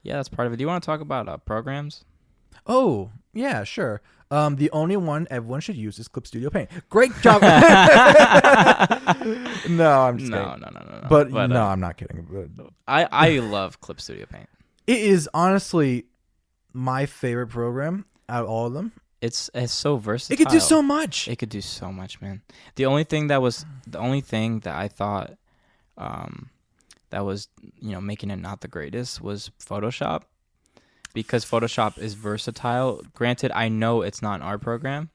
Yeah, that's part of it. Do you want to talk about programs? Oh, yeah, sure. The only one everyone should use is Clip Studio Paint. Great job. No, I'm just No, kidding. no, no, no, no. But But no, I'm not kidding. But I love Clip Studio Paint. it is honestly my favorite program out of all of them. It's so versatile. It could do so much. It could do so much, man. The only thing that I thought that was, making it not the greatest was Photoshop, because Photoshop is versatile. Granted, I know it's not an art program,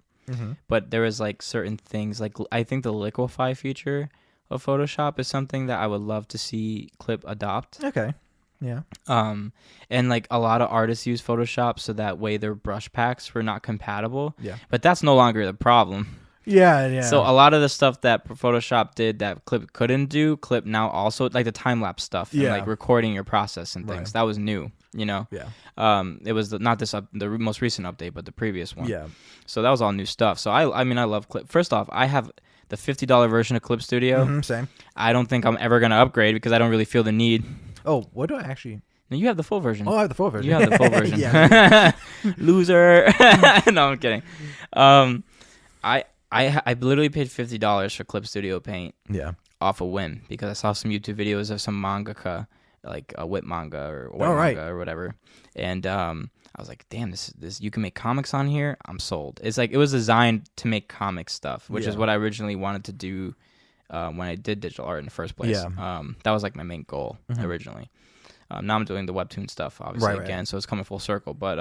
but there is like certain things, like I think the liquefy feature of Photoshop is something that I would love to see Clip adopt. Okay. Yeah. And like a lot of artists use Photoshop so that way their brush packs were not compatible. Yeah. But that's no longer the problem. Yeah. So a lot of the stuff that Photoshop did that Clip couldn't do, Clip now also, like the time lapse stuff and like recording your process and things. Right. That was new, Yeah. It was not the most recent update, but the previous one. Yeah. So that was all new stuff. So I mean I love Clip. First off, I have the $50 version of Clip Studio. Same. I don't think I'm ever gonna upgrade because I don't really feel the need. Oh, what do I actually? No, you have the full version. Oh, I have the full version. You have the full version. Yeah. Loser. No, I'm kidding. I literally paid $50 for Clip Studio Paint. Yeah. Off a whim because I saw some YouTube videos of some mangaka, like a whip manga or white manga or whatever, and I was like, damn, this you can make comics on here. I'm sold. It's like it was designed to make comic stuff, which is what I originally wanted to do when I did digital art in the first place. Yeah. That was like my main goal originally. Now I'm doing the webtoon stuff, obviously, again, so it's coming full circle. But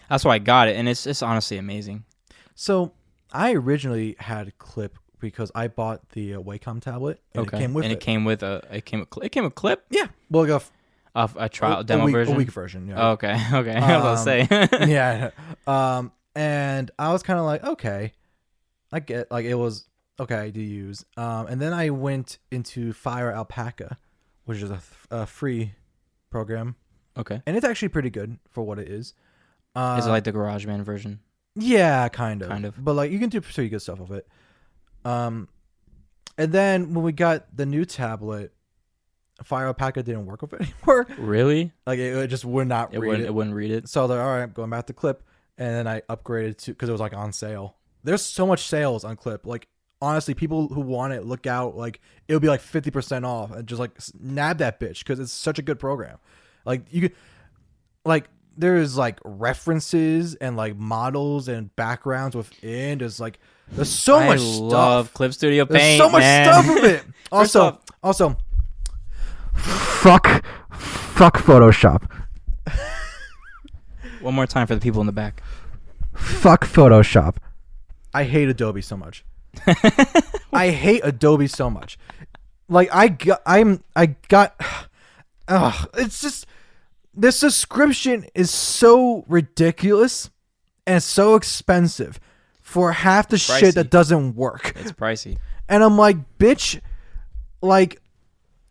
that's why I got it, and it's honestly amazing. So I originally had Clip because I bought the Wacom tablet, and it came with it. It came with Clip. Yeah, well, like a trial demo version, a week version. Yeah. Oh, okay. I was about to say. Yeah. And I was kind of like, okay, I get like it was okay to use. And then I went into Fire Alpaca, which is a free program. Okay. And it's actually pretty good for what it is. Is it like the GarageBand version? Yeah, kind of. Kind of. But like you can do pretty good stuff with it. And then when we got the new tablet, Fire Alpaca didn't work with it anymore. Really? Like it just would not read it. It wouldn't read it. So I was like, all right, going back to Clip. And then I upgraded to, because it was like on sale. There's so much sales on Clip. Like honestly, people who want it, look out. Like it'll be like 50% off, and just like nab that bitch because it's such a good program. Like you could, like there's like references and like models and backgrounds within. There's so much stuff. I love Clip Studio Paint. There's so much stuff of it. Also, fuck Photoshop. One more time for the people in the back. Fuck Photoshop. I hate Adobe so much. I hate Adobe so much. Like it's just the subscription is so ridiculous and so expensive for half the shit that doesn't work. It's pricey. And I'm like, bitch, like,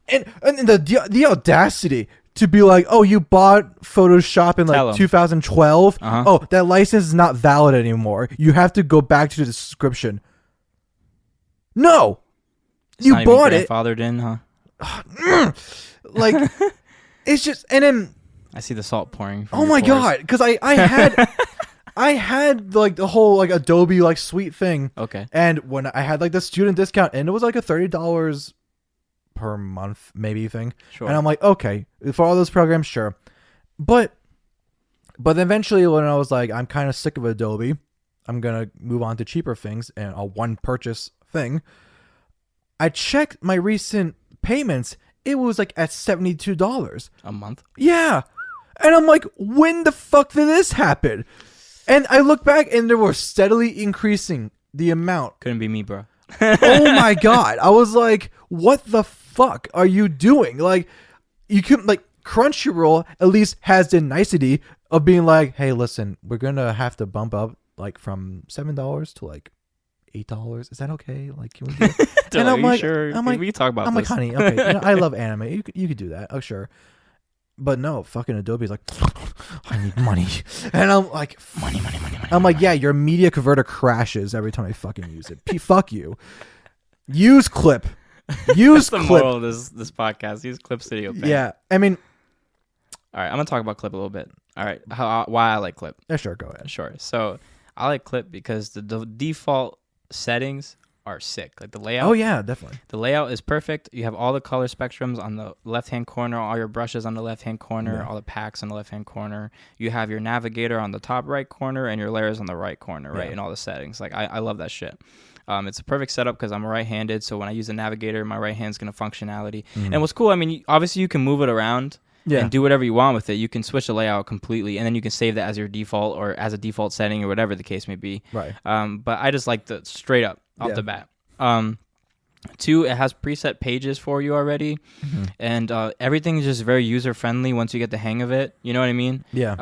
and the audacity to be like, oh, you bought Photoshop in like 2012. Oh, that license is not valid anymore. You have to go back to the subscription. No, it's you not bought even it. Grandfathered in, huh? Like, it's just, and then I see the salt pouring. Oh my god, because I had like the whole like Adobe like suite thing. Okay. And when I had like the student discount, and it was like a $30 per month maybe thing. Sure. And I'm like, okay, for all those programs, sure. But eventually when I was like, I'm kind of sick of Adobe, I'm gonna move on to cheaper things and a one purchase thing. I checked my recent payments. It was like at $72 a month. Yeah. And I'm like, when the fuck did this happen? And I look back and they were steadily increasing the amount. Couldn't be me, bro. Oh my god. I was like, what the fuck are you doing? Like, you couldn't, like, Crunchyroll at least has the nicety of being like, hey, listen, we're gonna have to bump up like from $7 to like $8. Is that okay? Like, can we do it? And I'm like, sure. We can talk about I'm this. like, honey, okay, I love anime. You could do that. Oh, sure. But no, fucking Adobe's like, I need money. And I'm like, money. I'm like, yeah, your media converter crashes every time I fucking use it. Fuck you. Use Clip. Use That's Clip. the moral of this podcast. Use Clip Studio Paint. Yeah. I mean, All right, I'm gonna talk about Clip a little bit. All right, why I like Clip. Yeah, sure, go ahead. Sure. So I like Clip because the default settings are sick. Like the layout. Oh yeah, definitely. The layout is perfect. You have all the color spectrums on the left-hand corner, all your brushes on the left-hand corner, all the packs on the left-hand corner. You have your navigator on the top right corner and your layers on the right corner, right? And all the settings. Like I love that shit. It's a perfect setup because I'm right-handed, so when I use the navigator, my right hand's gonna functionality. And what's cool, I mean, obviously you can move it around. And do whatever you want with it. You can switch the layout completely, and then you can save that as your default or as a default setting or whatever the case may be. Right. But I just like the straight up off the bat. 2, it has preset pages for you already, and everything is just very user friendly once you get the hang of it. You know what I mean? Yeah.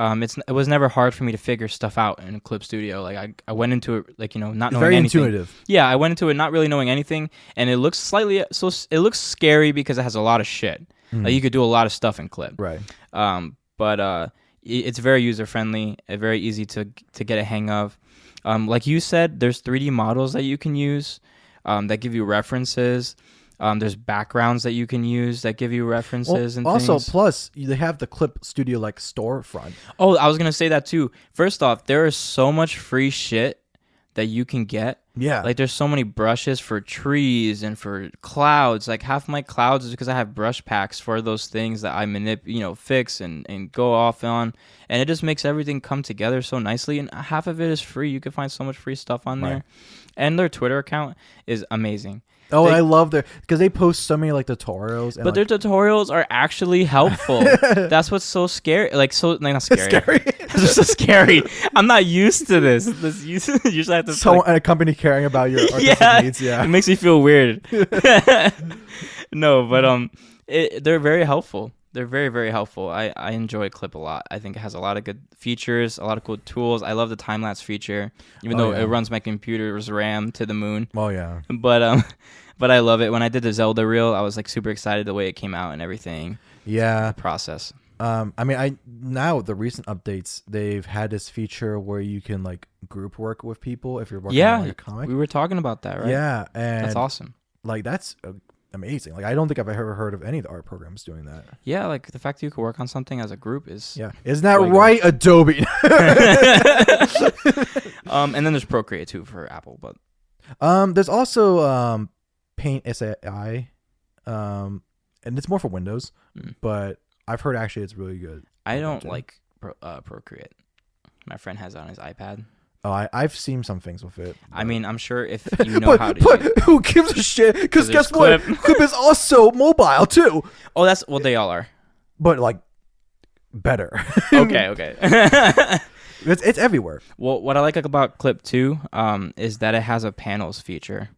It was never hard for me to figure stuff out in Clip Studio. Like I went into it like not knowing very anything. intuitive. Yeah, I went into it not really knowing anything, and it looks it looks scary because it has a lot of shit. Like you could do a lot of stuff in Clip. Right. But it's very user friendly, very easy to get a hang of. Like you said, there's 3D models that you can use that give you references. There's backgrounds that you can use that give you references and also, things. plus they have the Clip Studio like storefront. Oh, I was gonna say that too. First off, there is so much free shit that you can get. Yeah. Like there's so many brushes for trees and for clouds. Like half my clouds is because I have brush packs for those things that I fix and go off on. And it just makes everything come together so nicely. And half of it is free. You can find so much free stuff on there. And their Twitter account is amazing. Oh, I love because they post so many like tutorials. And, but their tutorials are actually helpful. That's what's so scary. Not scary. It's just so scary. I'm not used to this. Usually I have to someone at a company caring about your artistic needs. Yeah, it makes me feel weird. No, but they're very helpful. They're very, very helpful. I enjoy Clip a lot. I think it has a lot of good features, a lot of cool tools. I love the time lapse feature, even though it runs my computer's RAM to the moon. Oh yeah. But I love it. When I did the Zelda reel, I was like super excited the way it came out and everything. Yeah. The process. I mean, now the recent updates, they've had this feature where you can like group work with people if you're working on like, a comic. We were talking about that, right? Yeah, and that's awesome. Like that's amazing. Like I don't think I've ever heard of any of the art programs doing that. Yeah, like the fact that you could work on something as a group is Isn't that right, Adobe? And then there's Procreate too for Apple, but there's also Paint SAI, and it's more for Windows, but I've heard actually it's really good. I don't like Procreate. My friend has it on his iPad. Oh, I've seen some things with it. I mean, I'm sure if you know how to use it. Who gives a shit? Because guess what? Clip is also mobile too. Oh, they all are. But like better. Okay. It's everywhere. Well, what I like about Clip too is that it has a panels feature.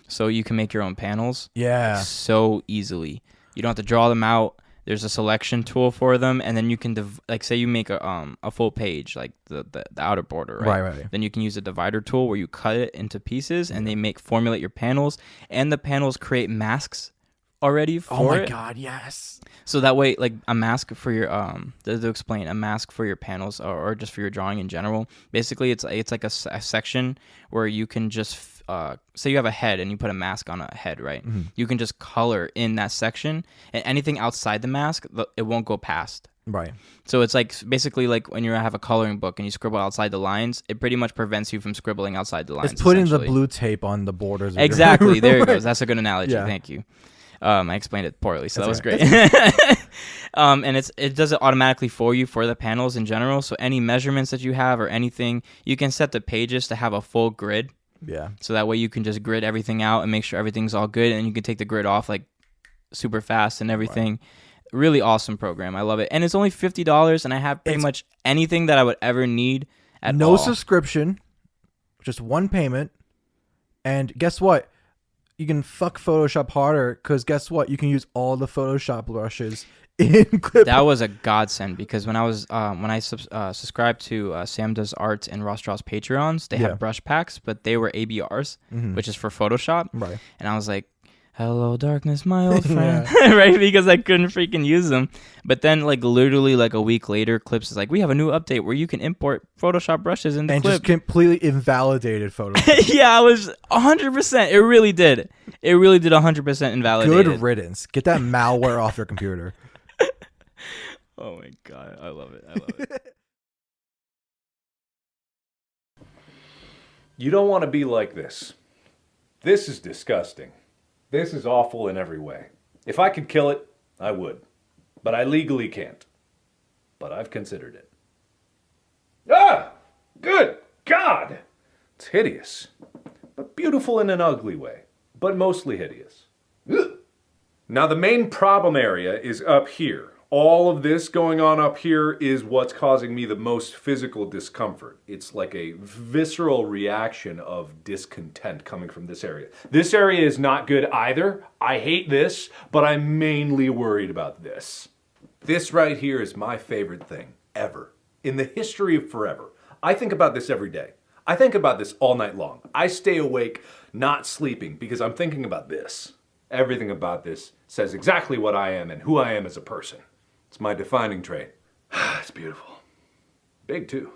So you can make your own panels. Yeah. So easily. You don't have to draw them out. There's a selection tool for them, and then you can say you make a full page, like the outer border, right? Right. Then you can use a divider tool where you cut it into pieces, and they formulate your panels, and the panels create masks already for it. Oh my god, yes. So that way, like a mask for your to explain, a mask for your panels or just for your drawing in general. Basically, it's like a section where you can just say you have a head and you put a mask on a head, right? Mm-hmm. You can just color in that section, and anything outside the mask, it won't go past. Right. So it's like basically like when you have a coloring book and you scribble outside the lines, it pretty much prevents you from scribbling outside the lines. It's putting the blue tape on the borders. Exactly. There it goes. That's a good analogy. Yeah. Thank you. I explained it poorly, so that was great. And it does it automatically for you for the panels in general. So any measurements that you have or anything, you can set the pages to have a full grid. Yeah. So that way you can just grid everything out and make sure everything's all good, and you can take the grid off like super fast and everything. Right. Really awesome program. I love it. And it's only $50, and I have pretty much anything that I would ever need at all. No subscription, just one payment. And guess what? You can fuck Photoshop harder because guess what? You can use all the Photoshop brushes in Clip. That was a godsend because when I subscribed to Sam Does Art and Ross Draw's Patreons, they have brush packs, but they were ABRs, which is for Photoshop. Right. And I was like, hello, darkness, my old friend. Right? Because I couldn't freaking use them. But then, like, literally, like, a week later, Clips is like, we have a new update where you can import Photoshop brushes into Clip. And just completely invalidated Photoshop. Yeah, I was 100%. It really did. It really did 100% invalidate. Good riddance. Get that malware off your computer. Oh my god, I love it. I love it. You don't want to be like this. This is disgusting. This is awful in every way. If I could kill it, I would. But I legally can't. But I've considered it. Ah! Good God! It's hideous. But beautiful in an ugly way. But mostly hideous. Ugh. Now the main problem area is up here. All of this going on up here is what's causing me the most physical discomfort. It's like a visceral reaction of discontent coming from this area. This area is not good either. I hate this, but I'm mainly worried about this. This right here is my favorite thing ever. In the history of forever. I think about this every day. I think about this all night long. I stay awake, not sleeping, because I'm thinking about this. Everything about this says exactly what I am and who I am as a person. It's my defining trait. It's beautiful. Big too.